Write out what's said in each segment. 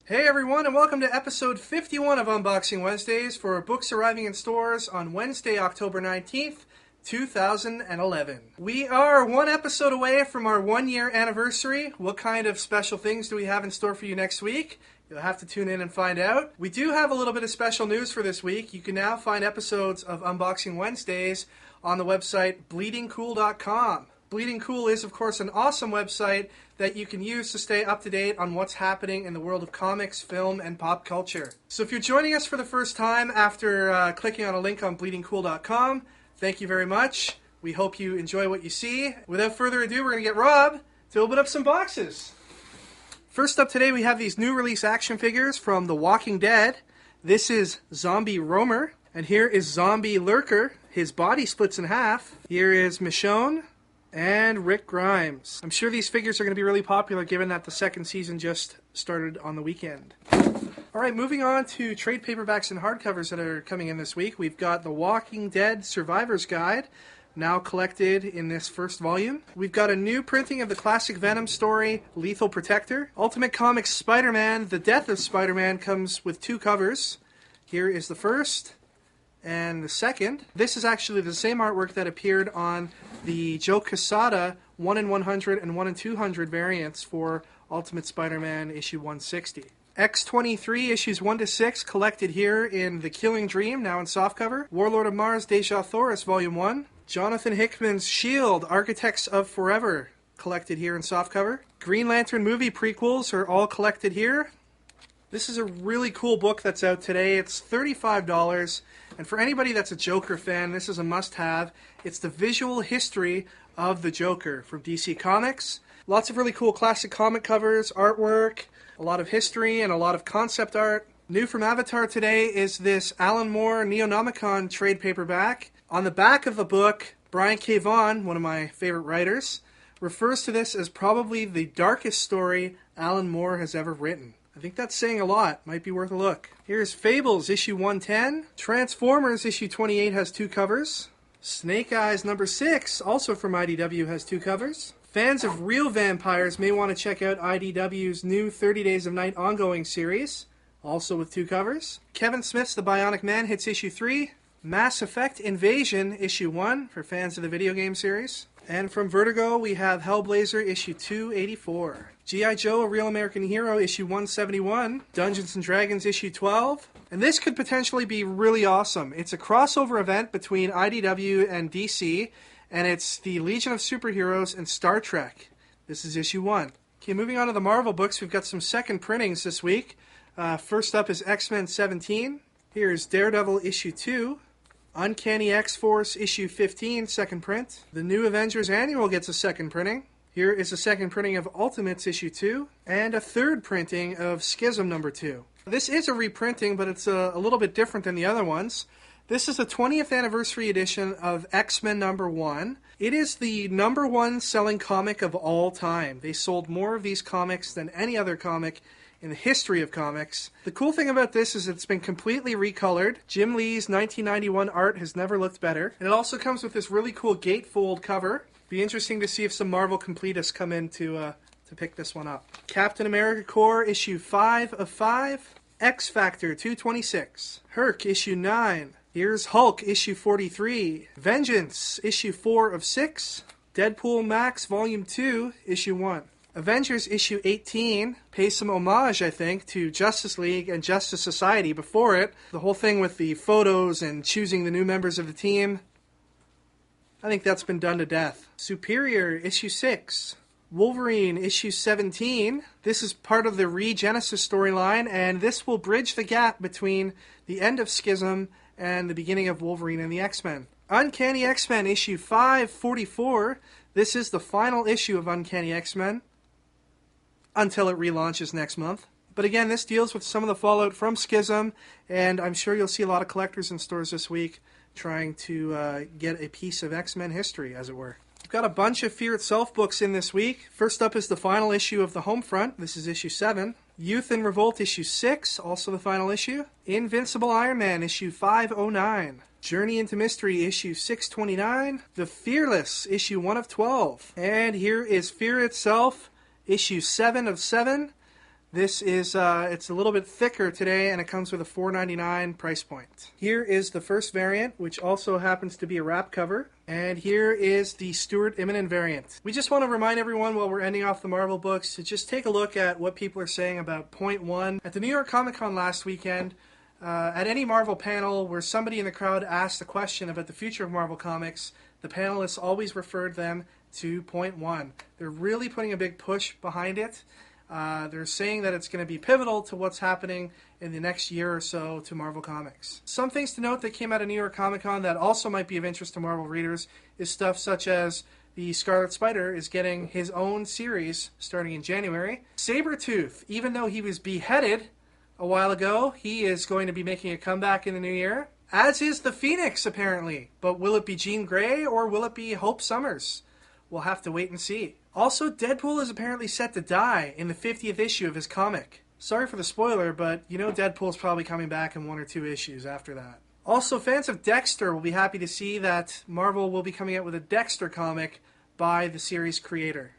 Hey everyone, and welcome to episode 51 of Unboxing Wednesdays for books arriving in stores on Wednesday, October 19th, 2011. We are one episode away from our 1-year anniversary. What kind of special things do we have in store for you next week? You'll have to tune in and find out. We do have a little bit of special news for this week. You can now find episodes of Unboxing Wednesdays on the website bleedingcool.com. Bleeding Cool is, of course, an awesome website that you can use to stay up to date on what's happening in the world of comics, film, and pop culture. So if you're joining us for the first time after clicking on a link on bleedingcool.com, thank you very much. We hope you enjoy what you see. Without further ado, we're going to get Rob to open up some boxes. First up today, we have these new release action figures from The Walking Dead. This is Zombie Roamer, and here is Zombie Lurker. His body splits in half. Here is Michonne and Rick Grimes. I'm sure these figures are going to be really popular given that the second season just started on the weekend. Alright, moving on to trade paperbacks and hardcovers that are coming in this week. We've got The Walking Dead Survivor's Guide, now collected in this first volume. We've got a new printing of the classic Venom story, Lethal Protector. Ultimate Comics Spider-Man, The Death of Spider-Man comes with 2 covers. Here is the first and the second. This is actually the same artwork that appeared on the Joe Quesada 1 in 100 and 1 in 200 variants for Ultimate Spider-Man issue 160. X-23 issues 1 to 6 collected here in The Killing Dream, now in softcover. Warlord of Mars Deja Thoris volume 1. Jonathan Hickman's S.H.I.E.L.D. Architects of Forever collected here in softcover. Green Lantern movie prequels are all collected here. This is a really cool book that's out today. It's $35, and for anybody that's a Joker fan, this is a must-have. It's the visual history of the Joker from DC Comics. Lots of really cool classic comic covers, artwork, a lot of history, and a lot of concept art. New from Avatar today is this Alan Moore NEONOMICON trade paperback. On the back of the book, Brian K. Vaughan, one of my favorite writers, refers to this as probably the darkest story Alan Moore has ever written. I think that's saying a lot. Might be worth a look. Here's Fables, issue 110. Transformers, issue 28, has 2 covers. Snake Eyes, number 6, also from IDW, has 2 covers. Fans of real vampires may want to check out IDW's new 30 Days of Night ongoing series, also with 2 covers. Kevin Smith's The Bionic Man hits issue 3. Mass Effect Invasion, issue 1, for fans of the video game series. And from Vertigo, we have Hellblazer, issue 284. G.I. Joe, A Real American Hero, issue 171. Dungeons & Dragons, issue 12. And this could potentially be really awesome. It's a crossover event between IDW and DC, and it's the Legion of Superheroes and Star Trek. This is issue 1. Okay, moving on to the Marvel books, we've got some second printings this week. First up is X-Men 17. Here's Daredevil, issue 2. Uncanny X-Force issue 15, second print. The New Avengers Annual gets a second printing. Here is a second printing of Ultimates issue 2, and a third printing of Schism number 2. This is a reprinting, but it's a little bit different than the other ones. This is the 20th anniversary edition of X-Men number 1. It is the number 1 selling comic of all time. They sold more of these comics than any other comic in the history of comics. The cool thing about this is it's been completely recolored. Jim Lee's 1991 art has never looked better. And it also comes with this really cool gatefold cover. Be interesting to see if some Marvel completists come in to pick this one up. Captain America Corps issue 5 of 5. X Factor 226. Herc issue 9. Here's Hulk issue 43. Vengeance issue 4 of 6. Deadpool Max volume 2 issue 1. Avengers issue 18 pays some homage, I think, to Justice League and Justice Society before it. The whole thing with the photos and choosing the new members of the team, I think that's been done to death. Superior issue 6. Wolverine issue 17. This is part of the Regenesis storyline, and this will bridge the gap between the end of Schism and the beginning of Wolverine and the X-Men. Uncanny X-Men issue 544. This is the final issue of Uncanny X-Men until it relaunches next month. But again, this deals with some of the fallout from Schism, and I'm sure you'll see a lot of collectors in stores this week trying to get a piece of X-Men history, as it were. We've got a bunch of Fear Itself books in this week. First up is the final issue of The Homefront. This is issue 7. Youth in Revolt issue 6, also the final issue. Invincible Iron Man issue 509. Journey into Mystery issue 629. The Fearless issue 1 of 12. And here is Fear Itself issue 7 of 7. This is, it's a little bit thicker today, and it comes with a $4.99 price point. Here is the first variant, which also happens to be a wrap cover. And here is the Stuart Immonen variant. We just want to remind everyone while we're ending off the Marvel books to just take a look at what people are saying about Point One. At the New York ComicCon last weekend, at any Marvel panel where somebody in the crowd asked a question about the future of Marvel Comics, the panelists always referred them to Point One. They're really putting a big push behind it. They're saying that it's going to be pivotal to what's happening in the next year or so to Marvel Comics. Some things to note that came out of New York Comic Con that also might be of interest to Marvel readers is stuff such as the Scarlet Spider is getting his own series starting in January. Sabretooth, even though he was beheaded a while ago, he is going to be making a comeback in the new year. As is the Phoenix, apparently. But will it be Jean Grey or will it be Hope Summers? We'll have to wait and see. Also, Deadpool is apparently set to die in the 50th issue of his comic. Sorry for the spoiler, but you know Deadpool's probably coming back in 1 or 2 issues after that. Also, fans of Dexter will be happy to see that Marvel will be coming out with a Dexter comic by the series creator.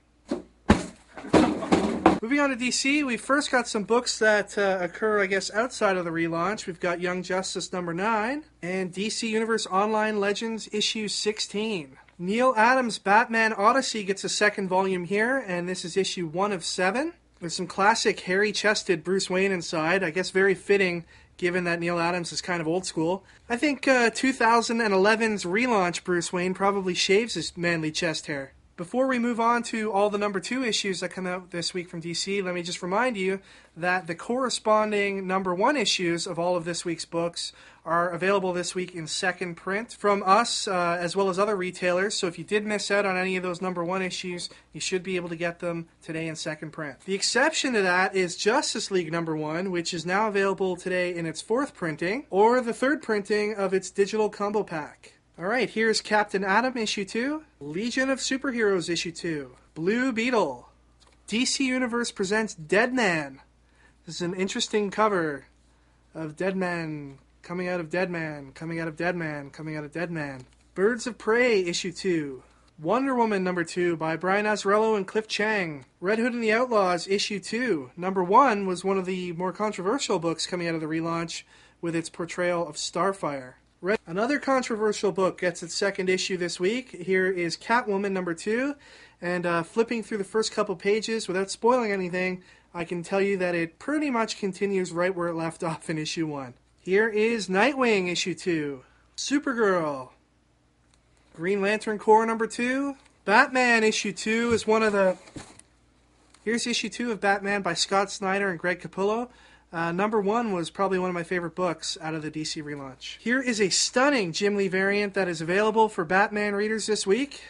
Moving on to DC, we first got some books that occur, I guess, outside of the relaunch. We've got Young Justice number 9 and DC Universe Online Legends issue 16. Neil Adams' Batman Odyssey gets a second volume here, and this is issue 1 of 7. There's some classic hairy-chested Bruce Wayne inside. I guess very fitting, given that Neil Adams is kind of old school. I think 2011's relaunch Bruce Wayne probably shaves his manly chest hair. Before we move on to all the number 2 issues that come out this week from DC, let me just remind you that the corresponding number 1 issues of all of this week's books are available this week in second print from us as well as other retailers. So if you did miss out on any of those number 1 issues, you should be able to get them today in second print. The exception to that is Justice League number 1, which is now available today in its 4th printing, or the 3rd printing of its digital combo pack. Alright, here's Captain Atom issue 2, Legion of Superheroes issue 2, Blue Beetle, DC Universe presents Deadman. This is an interesting cover of Deadman coming out of Deadman, coming out of Deadman, coming out of Deadman. Birds of Prey issue 2, Wonder Woman number 2 by Brian Azzarello and Cliff Chiang. Red Hood and the Outlaws issue 2. Number 1 was one of the more controversial books coming out of the relaunch with its portrayal of Starfire. Another controversial book gets its second issue this week. Here is Catwoman number 2, and flipping through the first couple pages without spoiling anything, I can tell you that it pretty much continues right where it left off in issue 1. Here is Nightwing issue 2, Supergirl, Green Lantern Corps number 2, Batman issue 2 is one of the... Here's issue 2 of Batman by Scott Snyder and Greg Capullo. Number 1 was probably one of my favorite books out of the DC relaunch. Here is a stunning Jim Lee variant that is available for Batman readers this week.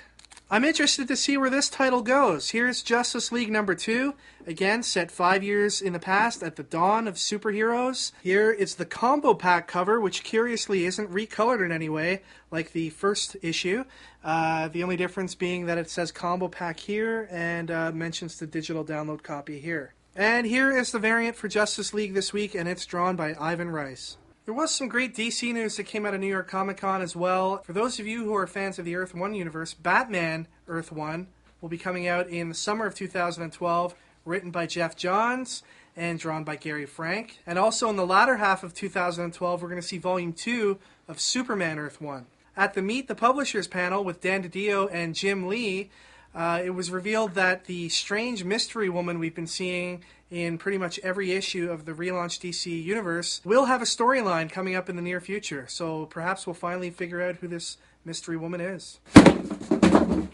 I'm interested to see where this title goes. Here's Justice League number 2, again set 5 years in the past at the dawn of superheroes. Here is the combo pack cover, which curiously isn't recolored in any way like the first issue. The only difference being that it says combo pack here and mentions the digital download copy here. And here is the variant for Justice League this week, and it's drawn by Ivan Rice. There was some great DC news that came out of New York Comic Con as well. For those of you who are fans of the Earth 1 universe, Batman Earth 1 will be coming out in the summer of 2012, written by Jeff Johns and drawn by Gary Frank. And also in the latter half of 2012, we're going to see Volume 2 of Superman Earth 1. At the Meet the Publishers panel with Dan DiDio and Jim Lee, it was revealed that the strange mystery woman we've been seeing in pretty much every issue of the relaunched DC universe will have a storyline coming up in the near future. So perhaps we'll finally figure out who this mystery woman is.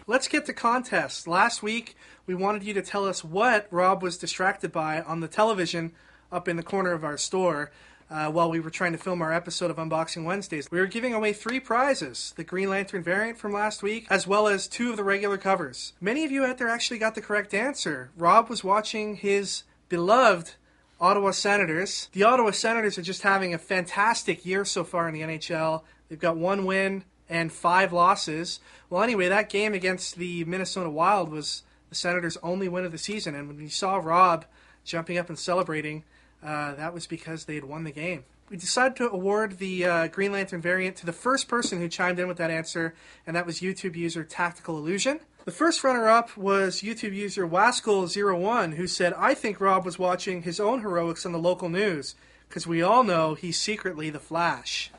Let's get to contests. Last week, we wanted you to tell us what Rob was distracted by on the television up in the corner of our store while we were trying to film our episode of Unboxing Wednesdays. We were giving away 3 prizes, the Green Lantern variant from last week, as well as 2 of the regular covers. Many of you out there actually got the correct answer. Rob was watching his beloved Ottawa Senators. The Ottawa Senators are just having a fantastic year so far in the NHL. They've got 1 win and 5 losses. Well, anyway, that game against the Minnesota Wild was the Senators' only win of the season, and when you saw Rob jumping up and celebrating, that was because they had won the game. We decided to award the Green Lantern variant to the first person who chimed in with that answer, and that was YouTube user Tactical Illusion. The first runner-up was YouTube user Waskel01, who said, I think Rob was watching his own heroics on the local news, because we all know he's secretly the Flash.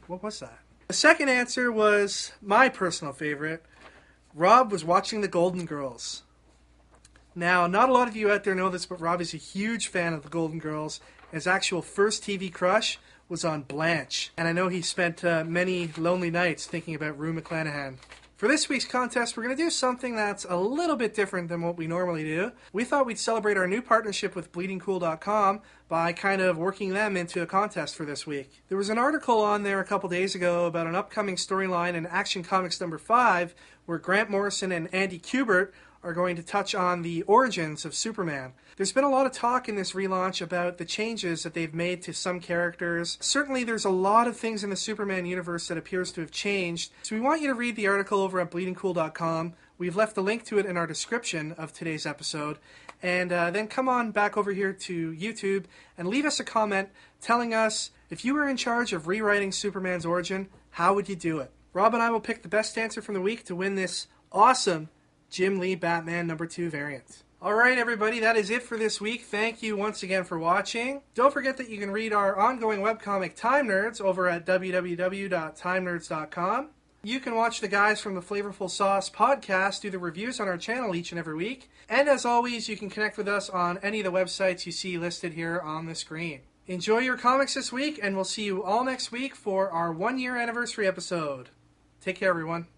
What was that? The second answer was my personal favorite. Rob was watching the Golden Girls. Now, not a lot of you out there know this, but Rob is a huge fan of the Golden Girls. His actual first TV crush was on Blanche. And I know he spent many lonely nights thinking about Rue McClanahan. For this week's contest, we're going to do something that's a little bit different than what we normally do. We thought we'd celebrate our new partnership with bleedingcool.com by kind of working them into a contest for this week. There was an article on there a couple days ago about an upcoming storyline in Action Comics number 5 where Grant Morrison and Andy Kubert are going to touch on the origins of Superman. There's been a lot of talk in this relaunch about the changes that they've made to some characters. Certainly there's a lot of things in the Superman universe that appears to have changed, so we want you to read the article over at bleedingcool.com. We've left a link to it in our description of today's episode, and then come on back over here to YouTube and leave us a comment telling us, if you were in charge of rewriting Superman's origin, how would you do it? Rob and I will pick the best answer from the week to win this awesome Jim Lee Batman number 2 variant. Alright everybody, that is it for this week. Thank you once again for watching. Don't forget that you can read our ongoing webcomic Time Nerds over at www.timenerds.com. You can watch the guys from the Flavorful Sauce podcast do the reviews on our channel each and every week. And as always, you can connect with us on any of the websites you see listed here on the screen. Enjoy your comics this week, and we'll see you all next week for our 1-year anniversary episode. Take care, everyone.